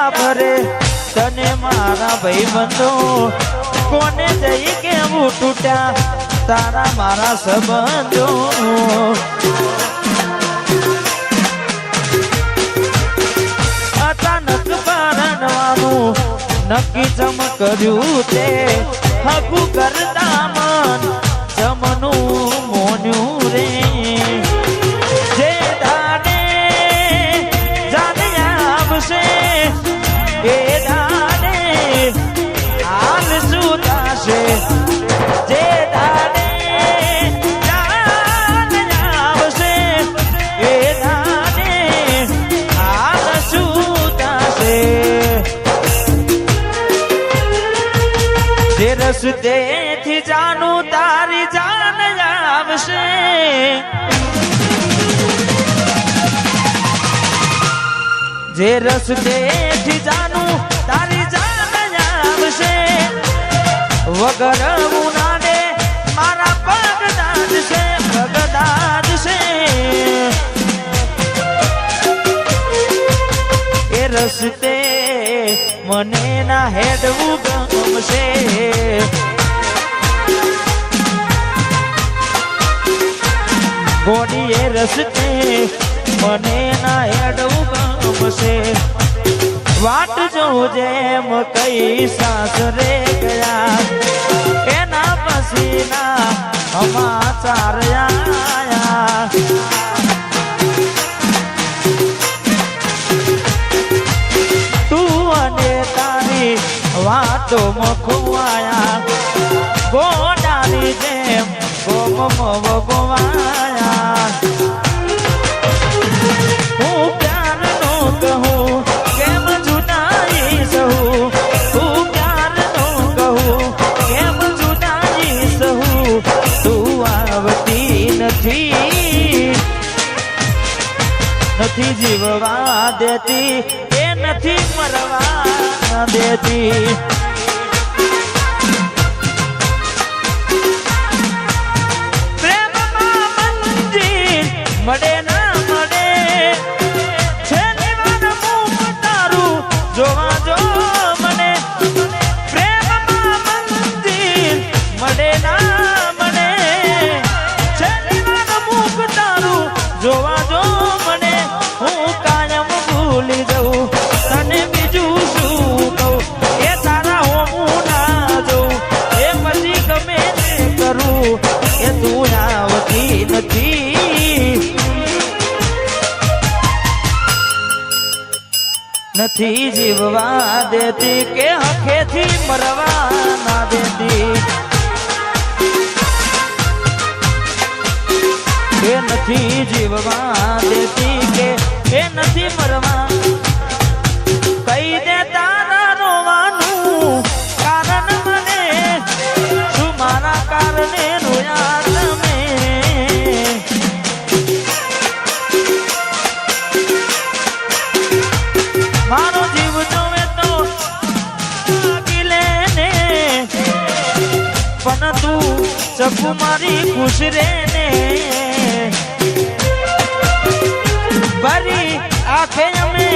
પિયા ભરે તને મારા ભાઈ બંધો કોને જઈ કેવું તૂટ્યા તારા મારા સંબંધો અચાનક પરણવાનું નક્કી જમ કર્યું તે હકુ કરતા મન જમનું મોન્યું રે જે દાડે જાને આવશે એ દાડે હાલ શું થશે જે દાડે જાને આવશે એ દાડે હાલ શું થશે જે રસ્તેથી જાનું તારી જાન આવશે જે રસ્તેથી જાનું તારી જાન આવશે વગર ઉનાને મારા પગ દાદશે પગ દાદશે એ રસ્તે મને ના હેડવું ગમશે ગોડી એ રસ્તે મને ના હેડવું ગમશે વાટ જોઉં જેમ કઈ સાસરે ગયા એના પછીના સમાચાર આયા તું અને તારી વાતો મખવાયા ગોડાની જેમ ગોમ વગવાયા હું પ્યાર નો કહું કેમ જુદાઈ સહું હું પ્યાર નો કહું કેમ જુદાઈ સહું તું આવતી નથી નથી જીવવા દેતી એ નથી મરવા દેતી પ્રેમમાં મંજિલ મળે ના મળે છેલ્લી વાર મુખ તારું જોવા જો મને પ્રેમમાં મંજિલ મળે ના મળે છેલ્લી વાર મુખ તારું જોવા જો મને હું કાયમ ભૂલી જઉં તને બીજું શું કહું એ તારા હું ના જઉં એ પછી ગમે તે કરું એ તું આવતી નથી જીવવા દેતી કે હખેથી મરવા ના દેતી એ નથી જીવવા દેતી કે એ નથી મરવા કઈ દે તારા રોવાનું કારણ મને શું મારા કારણે રોયા તમે મારો જીવ જોવે તો ગીલે ને પણ તું ચકુ મારી ખુશ રે ને ભરી આંખે અમે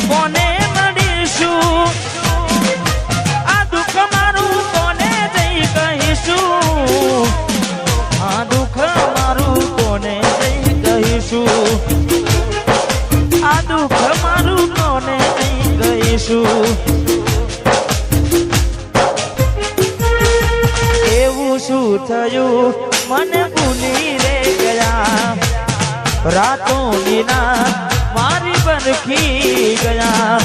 કોને મળીશું આ દુઃખ મારું કોને જઈ કહીશું આ દુઃખ મારું કોને જઈ કહીશું આ દુઃખ મારું કોને જઈ કહીશું એવું શું થયું મને ભૂલી રે ગયા રાતોની રાત મારી બરખી ગયા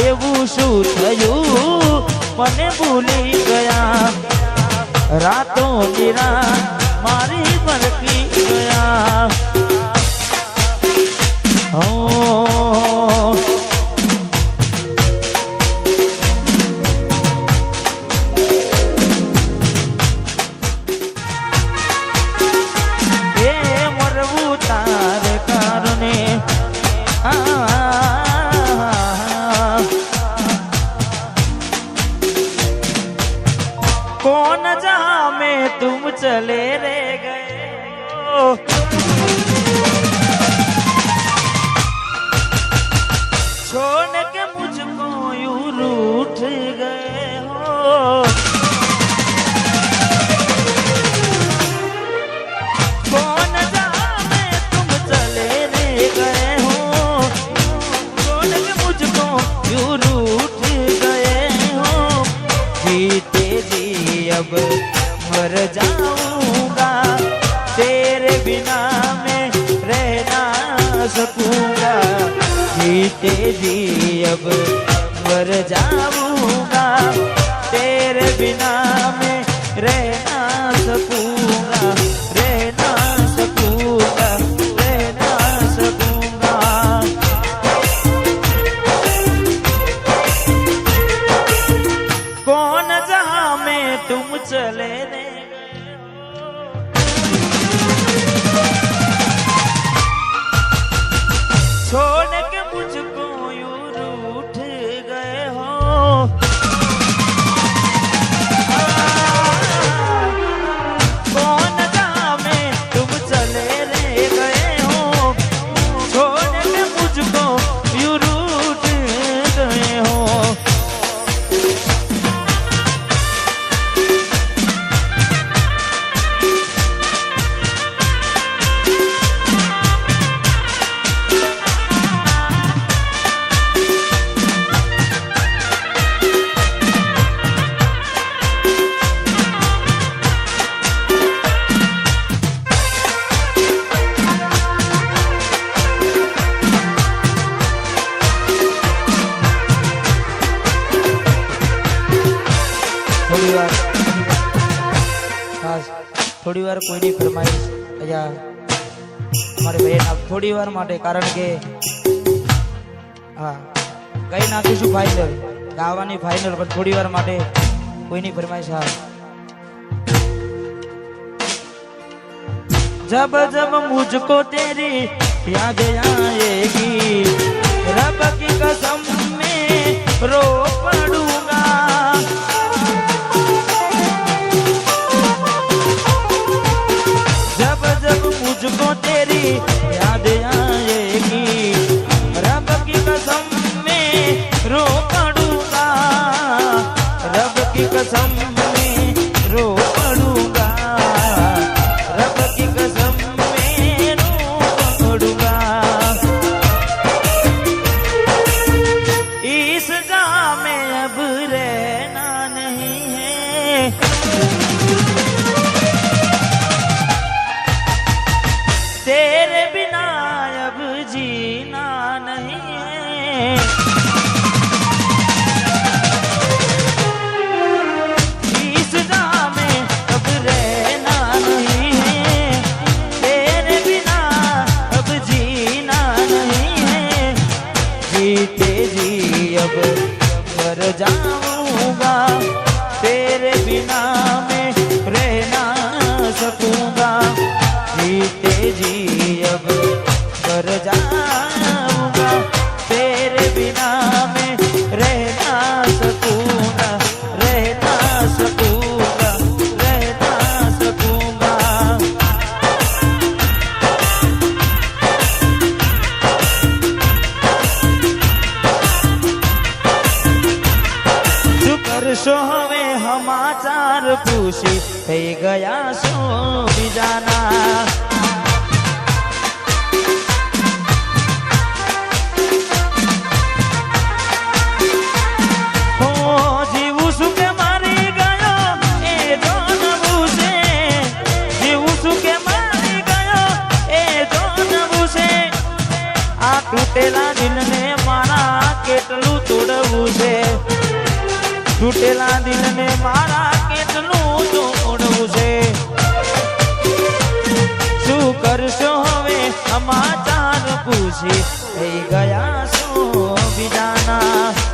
એવું શું થયું મને ભૂલી ગયા રાતોની રાત મારી બરખી ગયા कौन जहां में तुम चले रे गए हो सकूंगा, जीते जी अब मर जाऊंगा, तेरे बिना मैं रह ना सकूंगा, रह ना सकूंगा, रह ना सकूंगा। कौन जहां में तुम चले रे, छोड़ के मुझको यूं रूठ गए हो, कौन जहां में तुम चले रे गए हो, छोड़ के मुझको यूं रूठ गए हो। થોડી વાર કોઈની ફરમાઈશ અહીંયા મારે બેન થોડી વાર માટે, કારણ કે હા કઈ નાખીશું ફાઇનલ, ગાવાની ફાઇનલ, પણ થોડી વાર માટે કોઈની ફરમાઈશ। હા, जब जब मुझको तेरी याद आएगी, रब की कसम में रो पड़ूंगा, जब जब मुझको तेरी याद आएगी, रब की कसम में रो पड़ूंगा, रब की कसम में रो पड़ूंगा, रब की कसम में रो पड़ूंगा। इस जहां में अब रहना नहीं है, तेरे बिना अब जीना नहीं है, इस जहां में अब रहना नहीं है, तेरे बिना अब जीना नहीं है, जीते जी अब मर जाऊंगा, तेरे बिना मैं रह ना सकूंगा, जीते जी अब मर जाऊंगा, तेरे बिना मैं रह ना सकूंगा, रह ना सकूंगा, रह ना सकूंगा। કરશો હવે સમાચાર પૂછી, થઈ ગયા છો બીજાના, જીવું શું કે મારી ગયો એ જાણવું છે, જીવું શું કે મારી ગયો એ જાણવું છે, આ તૂટેલા દિલને મારા કેટલું તોડવું છે, તૂટેલા દિલને મારા કેટલું તોડવું છે, શું કરશો હવે સમાચાર પૂછી, થઈ ગયા છો બીજાના।